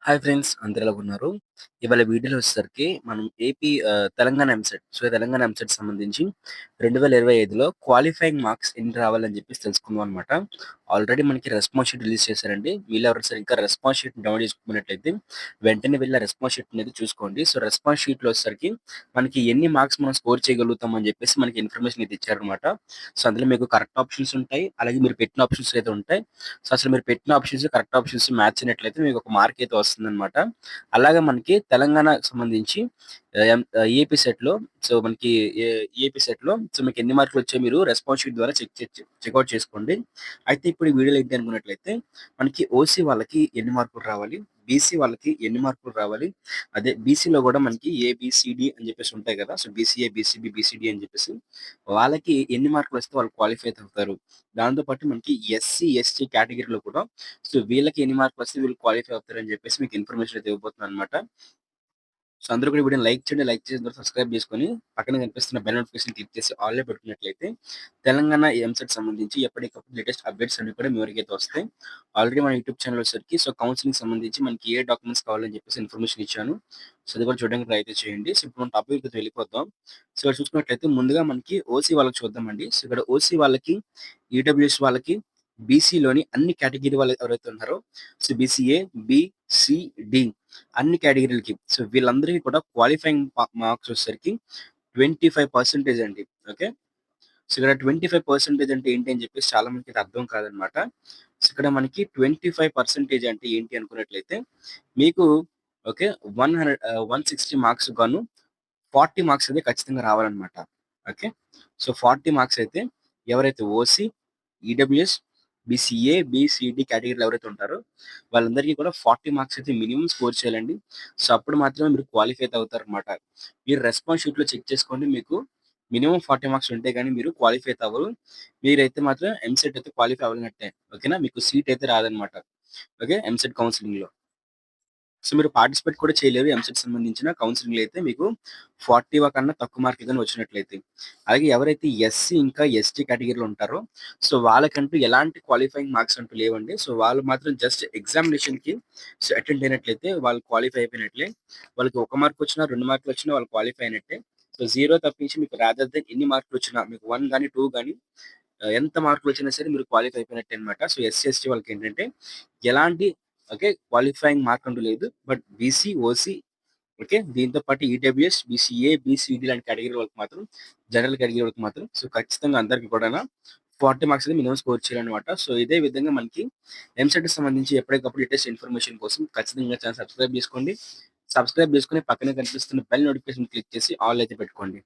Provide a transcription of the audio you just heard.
Hi friends అందరూ ఎలా ఉన్నారు? ఇవాళ వీడియోలో వచ్చేసరికి మనం తెలంగాణ ఎంసెట్. తెలంగాణ ఎంసెట్ సంబంధించి 2025లో క్వాలిఫైయింగ్ మార్క్స్ ఎన్ని రావాలని చెప్పేసి తెలుసుకుందాం అనమాట. ఆల్రెడీ మనకి రెస్పాన్స్ షీట్ రిలీజ్ చేశారండి. వీళ్ళు ఎవరైనా సరే ఇంకా రెస్పాన్స్ షీట్ డౌన్లోడ్ చేసుకున్నట్లయితే వెంటనే వెళ్ళి ఆ రెస్పాన్స్ షీట్ అనేది చూసుకోండి. రెస్పాన్స్ షీట్‌లో వచ్చేసరికి మనకి ఎన్ని మార్క్స్ మనం స్కోర్ చేయగలుగుతాం అని చెప్పేసి మనకి ఇన్ఫర్మేషన్ అయితే ఇచ్చారనమాట. అందులో మీకు కరెక్ట్ ఆప్షన్స్ ఉంటాయి. అలాగే మీరు పెట్టిన ఆప్షన్స్ అయితే ఉంటాయి. అసలు మీరు పెట్టిన ఆప్షన్స్, కరెక్ట్ ఆప్షన్స్ మ్యాచ్ అయినట్లయితే మీకు ఒక మార్క్ అయితే వస్తుందనమాట. అలాగే మనకి తెలంగాణకు సంబంధించి ఏపీ సెట్‌లో మనకి ఏపీ సెట్‌లో మీకు ఎన్ని మార్కులు వచ్చాయో మీరు రెస్పాన్స్ షీట్ ద్వారా చెక్‌ఔట్ చేసుకోండి. అయితే ఇప్పుడు ఈ వీడియోలో ఏంటి అనుకున్నట్లయితే మనకి ఓసీ వాళ్ళకి ఎన్ని మార్కులు రావాలి? బీసీ వాళ్ళకి ఎన్ని మార్కులు రావాలి? అదే బీసీలో కూడా మనకి ఏబీసీడీ అని చెప్పేసి ఉంటాయి కదా! బీసీఏ, బీసీబీ, బీసీడీ అని చెప్పేసి వాళ్ళకి ఎన్ని మార్కులు వస్తే వాళ్ళు క్వాలిఫై అవుతారు? దాంతో పాటు మనకి ఎస్సీ, ఎస్టీ కేటగిరీలో కూడా వీళ్ళకి ఎన్ని మార్కులొస్తే వీళ్ళు క్వాలిఫై అవుతారని జెప్పేసి మీకు ఇన్ఫర్మేషన్ అయితే ఇవ్వబోతున్నాననమాట. అందరూ కూడా ఈ వీడియోని లైక్ చేయండి. లైక్ చేసిన తర్వాత సబ్స్క్రైబ్ చేసుకొని పక్కన కనిపిస్తున్న బెల్ నోటిఫికేషన్ క్లిక్ చేసి ఆల్‌లో పెట్టుకున్నట్లయితే తెలంగాణ ఎంసెట్ సంబంధించి ఎప్పటికప్పుడు లేటెస్ట్ అప్డేట్స్ అన్ని కూడా మీ వరకైతే వస్తాయి. ఆల్రెడీ మన యూట్యూబ్ ఛానెల్ వచ్చేసరికి కౌన్సెలింగ్ సంబంధించి మనకి ఏ డాక్యుమెంట్స్ కావాలని చెప్పేసి ఇన్ఫర్మేషన్ ఇచ్చాను. అది కూడా చూడడానికి ట్రై అయితే చేయండి. ఇప్పుడు మనం టాపిక్‌లోకి వెళ్ళిపోదాం. ఇక్కడ చూసుకున్నట్లయితే ముందుగా మనకి ఓసీ వాళ్ళకి చూద్దామండి. ఇక్కడ ఓసీ వాళ్ళకి, ఈడబ్ల్యూఎస్ వాళ్ళకి, బీసీలోని అన్ని కేటగిరీ వాళ్ళు ఎవరైతే ఉన్నారో బీసీఏ, బి, సి, డి అన్ని కేటగిరీలకి. వీళ్ళందరికీ కూడా క్వాలిఫైయింగ్ మార్క్స్ వచ్చేసరికి 25% అండి. ఓకే. ఇక్కడ 25% అంటే ఏంటి అని చెప్పేసి చాలా మందికి ఇది అర్థం కాదనమాట. ఇక్కడ మనకి 25% అంటే ఏంటి అనుకున్నట్లయితే మీకు ఓకే. 160 మార్క్స్ గాను 40 మార్క్స్ అయితే ఖచ్చితంగా రావాలనమాట. ఓకే. 40 మార్క్స్ అయితే ఎవరైతే ఓసీ, ఈడబ్ల్యూఎస్, బీసీఏ, బీసీడీ కేటగిరీలో ఎవరైతే ఉంటారో వాళ్ళందరికీ కూడా 40 మార్క్స్ అయితే మినిమమ్ స్కోర్ చేయాలండి. అప్పుడు మాత్రమే మీరు క్వాలిఫై అయితే అవుతారనమాట. మీరు రెస్పాన్స్ షీట్‌లో చెక్ చేసుకోండి. మీకు మినిమమ్ 40 మార్క్స్ ఉంటే గాని మీరు క్వాలిఫై అయితే అవ్వరు. మీరైతే మాత్రం ఎంసెట్ అయితే క్వాలిఫై అవ్వలేనట్టే. ఓకేనా? మీకు సీట్ అయితే రాదనమాట. ఓకే. ఎంసెట్ కౌన్సెలింగ్‌లో. మీరు పార్టిసిపేట్ కూడా చేయలేరు. ఎంసెట్ సంబంధించిన కౌన్సెలింగ్‌లో అయితే మీకు 40 కన్నా తక్కువ మార్కులు గాని వచ్చినట్లయితే. అలాగే ఎవరైతే ఎస్సీ ఇంకా ఎస్టీ కేటగిరీలో ఉంటారో వాళ్ళకంటూ ఎలాంటి క్వాలిఫైయింగ్ మార్క్స్ అంటూ లేవండి. వాళ్ళు మాత్రం జస్ట్ ఎగ్జామినేషన్‌కి అటెండ్ అయినట్లయితే వాళ్ళు క్వాలిఫై అయిపోయినట్లే. వాళ్ళకి 1 మార్క్ వచ్చినా, 2 మార్కులు వచ్చినా వాళ్ళు క్వాలిఫై అయినట్టే. 0 తప్పించి మీకు రాదర్ దెన్ ఎన్ని మార్కులు వచ్చినా మీకు 1 గాని, 2 గాని ఎంత మార్కులు వచ్చినా సరే మీరు క్వాలిఫై అయిపోయినట్టే అన్నమాట. ఎస్సీ, ఎస్టీ వాళ్ళకేంటంటే ఎలాంటి ఓకే. క్వాలిఫైయింగ్ మార్క్ అంటూ లేదు. But BC, OC okay. దీంతో పాటు ఈడబ్ల్యూఎస్, బీసీఏ, బీసీడీ లాంటి కేటగిరీ వాళ్ళకి మాత్రం జనరల్ కేటగిరీ వాళ్ళకి మాత్రం ఖచ్చితంగా అందరికి కూడాను 40 మార్క్స్ అనేది మినిమమ్ స్కోర్ చేయాలన్నమాట. ఇదే విధంగా మనకి ఎంసెట్‌కి సంబంధించి ఎప్పటికప్పుడు లేటెస్ట్ ఇన్ఫర్మేషన్ కోసం ఖచ్చితంగా ఛానెల్ సబ్స్క్రైబ్ చేసుకోండి. సబ్స్క్రైబ్ చేసుకొని పక్కనే కనిపిస్తున్న బెల్ నోటిఫికేషన్ క్లిక్ చేసి ఆల్ అయితే పెట్టుకోండి.